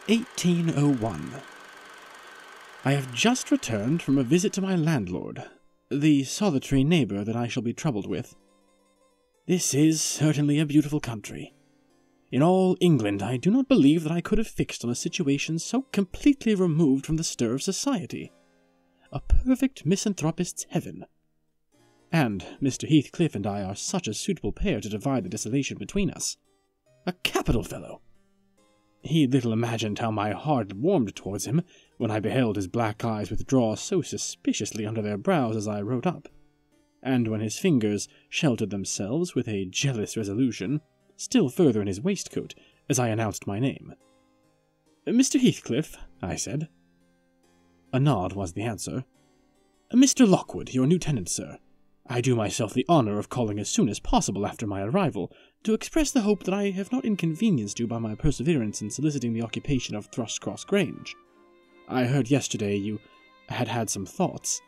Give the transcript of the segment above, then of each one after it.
1801. I have just returned from a visit to my landlord, the solitary neighbour that I shall be troubled with. This is certainly a beautiful country. In all England I do not believe that I could have fixed on a situation so completely removed from the stir of society. A perfect misanthropist's heaven. And Mr. Heathcliff and I are such a suitable pair to divide the desolation between us. A capital fellow! He little imagined how my heart warmed towards him when I beheld his black eyes withdraw so suspiciously under their brows as I rode up, and when his fingers sheltered themselves with a jealous resolution still further in his waistcoat as I announced my name. "Mr. Heathcliff," I said. A nod was the answer. "Mr. Lockwood, your new tenant, sir. I do myself the honour of calling as soon as possible after my arrival, to express the hope that I have not inconvenienced you by my perseverance in soliciting the occupation of Thrushcross Grange. I heard yesterday you had had some thoughts."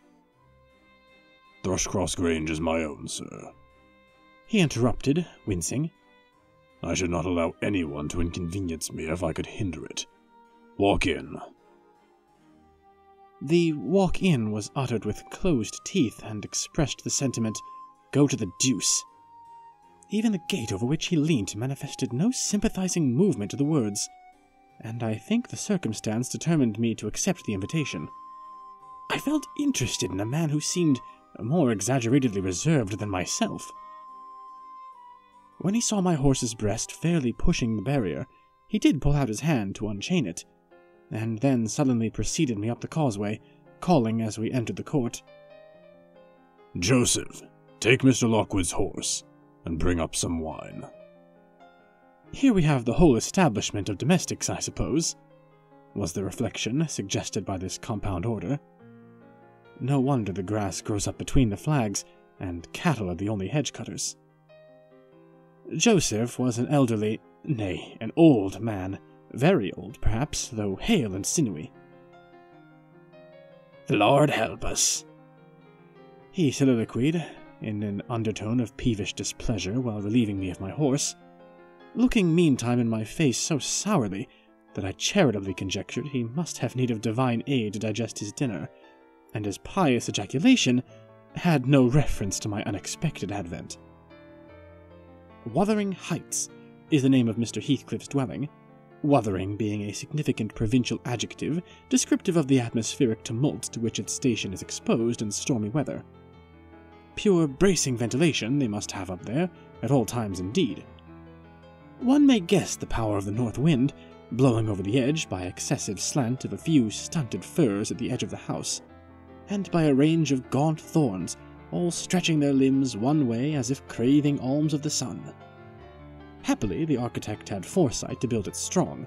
"Thrushcross Grange is my own, sir," he interrupted, wincing. "I should not allow anyone to inconvenience me if I could hinder it. Walk in." The walk-in was uttered with closed teeth and expressed the sentiment, "Go to the deuce." Even the gate over which he leant manifested no sympathizing movement to the words, and I think the circumstance determined me to accept the invitation. I felt interested in a man who seemed more exaggeratedly reserved than myself. When he saw my horse's breast fairly pushing the barrier, he did pull out his hand to unchain it, and then suddenly preceded me up the causeway, calling as we entered the court, "Joseph, take Mr. Lockwood's horse, and bring up some wine." "Here we have the whole establishment of domestics, I suppose," was the reflection suggested by this compound order. No wonder the grass grows up between the flags, and cattle are the only hedge-cutters. Joseph was an elderly, nay, an old man, very old, perhaps, though hale and sinewy. "The Lord help us," he soliloquized, in an undertone of peevish displeasure while relieving me of my horse, looking meantime in my face so sourly that I charitably conjectured he must have need of divine aid to digest his dinner, and his pious ejaculation had no reference to my unexpected advent. Wuthering Heights is the name of Mr. Heathcliff's dwelling, Wuthering being a significant provincial adjective descriptive of the atmospheric tumult to which its station is exposed in stormy weather. Pure bracing ventilation they must have up there, at all times indeed. One may guess the power of the north wind, blowing over the edge by excessive slant of a few stunted firs at the edge of the house, and by a range of gaunt thorns, all stretching their limbs one way as if craving alms of the sun. Happily, the architect had foresight to build it strong.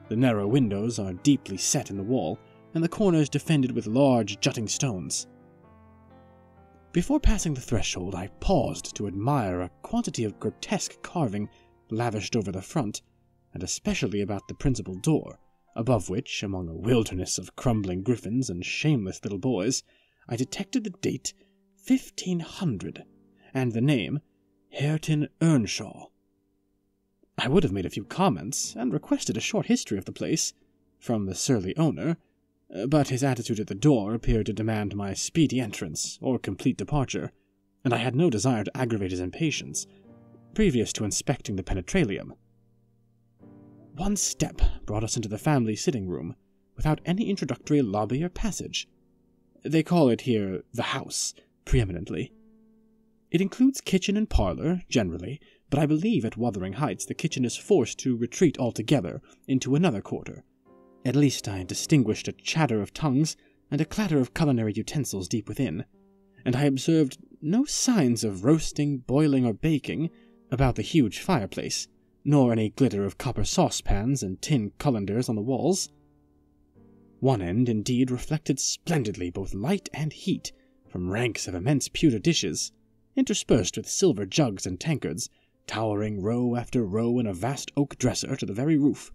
The narrow windows are deeply set in the wall, and the corners defended with large jutting stones. Before passing the threshold, I paused to admire a quantity of grotesque carving lavished over the front, and especially about the principal door, above which, among a wilderness of crumbling griffins and shameless little boys, I detected the date 1500, and the name Hareton Earnshaw. I would have made a few comments, and requested a short history of the place, from the surly owner, but his attitude at the door appeared to demand my speedy entrance, or complete departure, and I had no desire to aggravate his impatience, previous to inspecting the penetralium. One step brought us into the family sitting-room, without any introductory lobby or passage. They call it here the house, preeminently. It includes kitchen and parlour, generally, but I believe at Wuthering Heights the kitchen is forced to retreat altogether into another quarter. At least I distinguished a chatter of tongues and a clatter of culinary utensils deep within, and I observed no signs of roasting, boiling, or baking about the huge fireplace, nor any glitter of copper saucepans and tin colanders on the walls. One end, indeed, reflected splendidly both light and heat from ranks of immense pewter dishes, interspersed with silver jugs and tankards, towering row after row in a vast oak dresser to the very roof.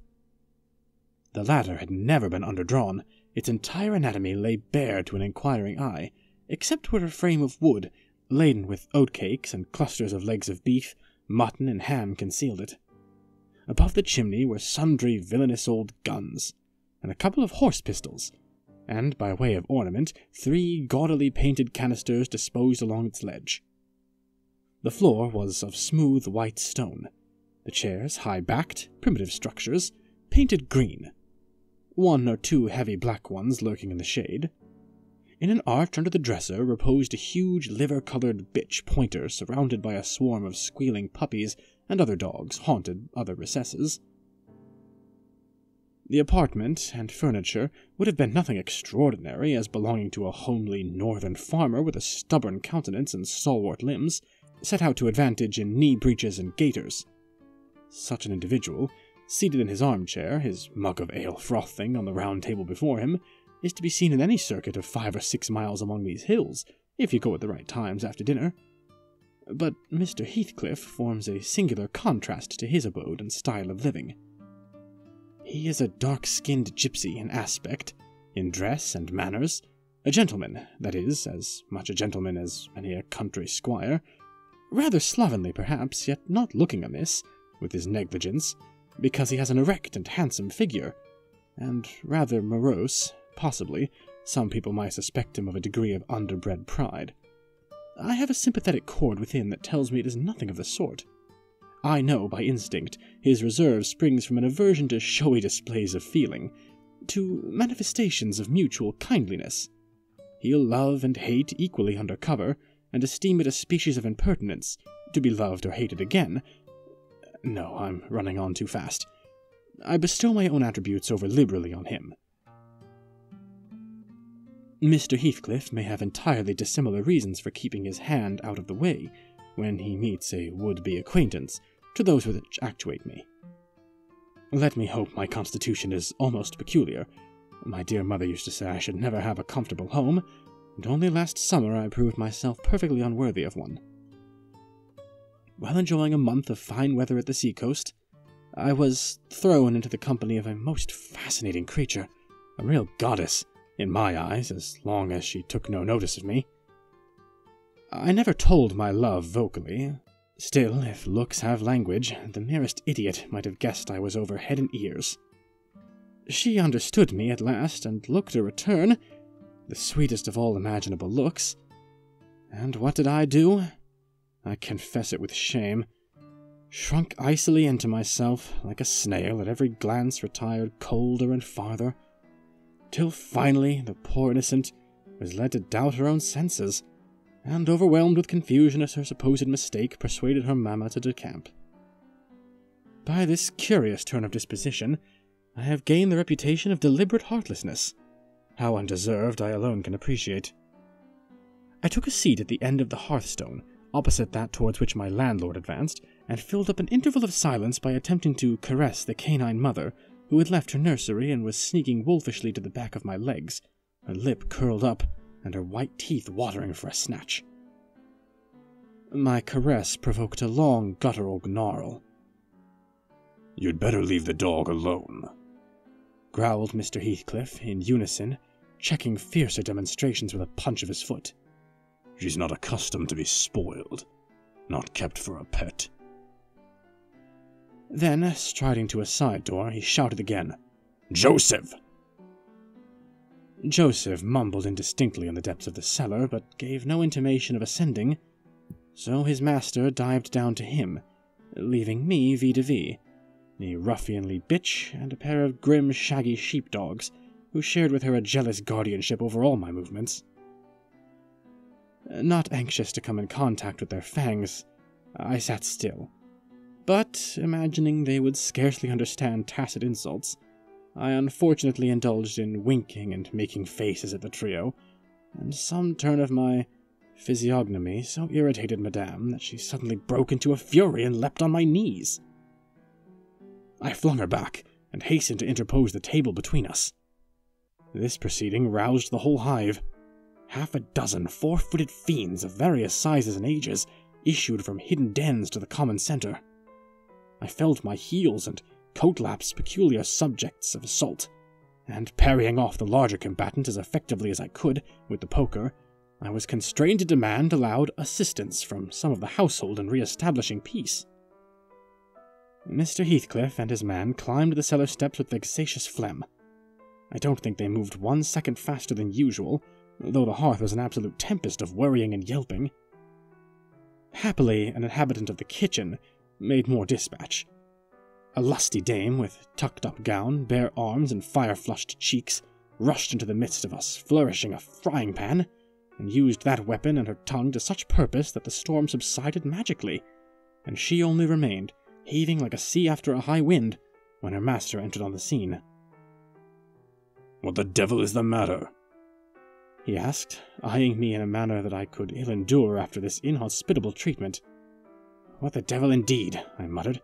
The latter had never been underdrawn. Its entire anatomy lay bare to an inquiring eye, except where a frame of wood, laden with oatcakes and clusters of legs of beef, mutton, and ham concealed it. above the chimney were sundry villainous old guns, and a couple of horse pistols, and, by way of ornament, 3 gaudily painted canisters disposed along its ledge. The floor was of smooth white stone, the chairs high-backed, primitive structures, painted green, 1 or 2 heavy black ones lurking in the shade. In an arch under the dresser reposed a huge liver-colored bitch pointer surrounded by a swarm of squealing puppies and other dogs haunted other recesses. The apartment and furniture would have been nothing extraordinary, as belonging to a homely northern farmer with a stubborn countenance and stalwart limbs, set out to advantage in knee-breeches and gaiters. Such an individual, seated in his armchair, his mug of ale frothing on the round table before him, is to be seen in any circuit of 5 or 6 miles among these hills, if you go at the right times after dinner. But Mr. Heathcliff forms a singular contrast to his abode and style of living. He is a dark-skinned gypsy in aspect, in dress and manners, a gentleman, that is, as much a gentleman as many a country squire, rather slovenly perhaps, yet not looking amiss, with his negligence, because he has an erect and handsome figure, and rather morose. Possibly, some people might suspect him of a degree of underbred pride. I have a sympathetic chord within that tells me it is nothing of the sort. I know, by instinct, his reserve springs from an aversion to showy displays of feeling, to manifestations of mutual kindliness. He'll love and hate equally under cover, and esteem it a species of impertinence, to be loved or hated again. No, I'm running on too fast. I bestow my own attributes over liberally on him. Mr. Heathcliff may have entirely dissimilar reasons for keeping his hand out of the way when he meets a would-be acquaintance to those which actuate me. Let me hope my constitution is almost peculiar. My dear mother used to say I should never have a comfortable home, and only last summer I proved myself perfectly unworthy of one. While enjoying a month of fine weather at the sea-coast, I was thrown into the company of a most fascinating creature, a real goddess, in my eyes, as long as she took no notice of me. I never told my love vocally. Still, if looks have language, the merest idiot might have guessed I was over head and ears. She understood me at last, and looked a return, the sweetest of all imaginable looks. And what did I do? I confess it with shame. Shrunk icily into myself, like a snail, at every glance retired colder and farther, till finally the poor innocent was led to doubt her own senses, and, overwhelmed with confusion at her supposed mistake, persuaded her mamma to decamp. By this curious turn of disposition, I have gained the reputation of deliberate heartlessness. How undeserved, I alone can appreciate. I took a seat at the end of the hearthstone, opposite that towards which my landlord advanced, and filled up an interval of silence by attempting to caress the canine mother, who had left her nursery and was sneaking wolfishly to the back of my legs, her lip curled up, and her white teeth watering for a snatch. My caress provoked a long guttural gnarl. "You'd better leave the dog alone," growled Mr. Heathcliff in unison, checking fiercer demonstrations with a punch of his foot. "She's not accustomed to be spoiled, not kept for a pet." Then, striding to a side door, he shouted again, "Joseph!" Joseph mumbled indistinctly in the depths of the cellar, but gave no intimation of ascending, so his master dived down to him, leaving me vis-a-vis, a ruffianly bitch and a pair of grim, shaggy sheepdogs, who shared with her a jealous guardianship over all my movements. Not anxious to come in contact with their fangs, I sat still, but, imagining they would scarcely understand tacit insults, I unfortunately indulged in winking and making faces at the trio, and some turn of my physiognomy so irritated Madame that she suddenly broke into a fury and leapt on my knees. I flung her back, and hastened to interpose the table between us. This proceeding roused the whole hive. 6 4-footed fiends of various sizes and ages issued from hidden dens to the common centre. I felt my heels and coat-laps peculiar subjects of assault, and parrying off the larger combatant as effectively as I could with the poker, I was constrained to demand aloud assistance from some of the household in re-establishing peace. Mr. Heathcliff and his man climbed the cellar steps with vexatious phlegm. I don't think they moved 1 second faster than usual, though the hearth was an absolute tempest of worrying and yelping. Happily, an inhabitant of the kitchen made more dispatch. A lusty dame, with tucked-up gown, bare arms, and fire-flushed cheeks, rushed into the midst of us, flourishing a frying-pan, and used that weapon and her tongue to such purpose that the storm subsided magically, and she only remained, heaving like a sea after a high wind, when her master entered on the scene. "What the devil is the matter?" he asked, eyeing me in a manner that I could ill endure after this inhospitable treatment. "What the devil indeed?" I muttered.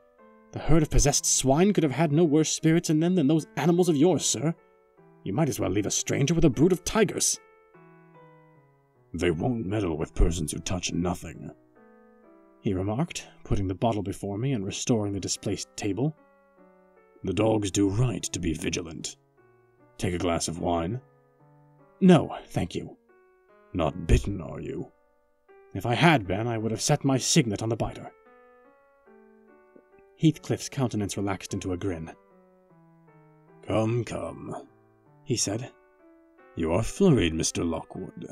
"The herd of possessed swine could have had no worse spirits in them than those animals of yours, sir. You might as well leave a stranger with a brood of tigers." "They won't meddle with persons who touch nothing," he remarked, putting the bottle before me and restoring the displaced table. "The dogs do right to be vigilant. Take a glass of wine?" "No, thank you." "Not bitten, are you?" "If I had been, I would have set my signet on the biter." Heathcliff's countenance relaxed into a grin. Come, he said. "You are flurried, Mr. Lockwood.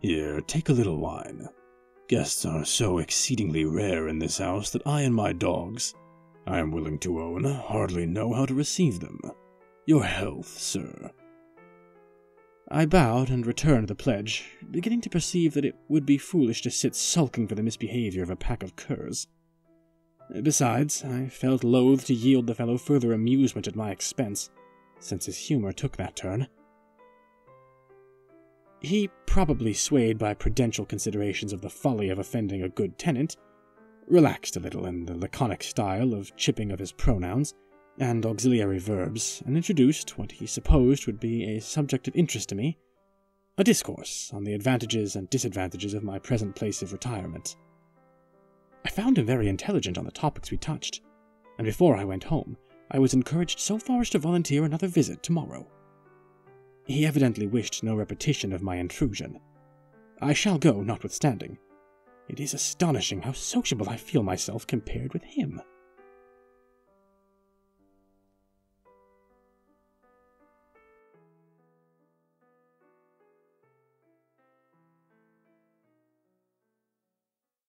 Here, take a little wine. Guests are so exceedingly rare in this house that I and my dogs, I am willing to own, hardly know how to receive them. Your health, sir." I bowed and returned the pledge, beginning to perceive that it would be foolish to sit sulking for the misbehavior of a pack of curs. Besides, I felt loath to yield the fellow further amusement at my expense, since his humor took that turn. He, probably swayed by prudential considerations of the folly of offending a good tenant, relaxed a little in the laconic style of chipping of his pronouns and auxiliary verbs, and introduced what he supposed would be a subject of interest to me, a discourse on the advantages and disadvantages of my present place of retirement. I found him very intelligent on the topics we touched, and before I went home, I was encouraged so far as to volunteer another visit tomorrow. He evidently wished no repetition of my intrusion. I shall go, notwithstanding. It is astonishing how sociable I feel myself compared with him.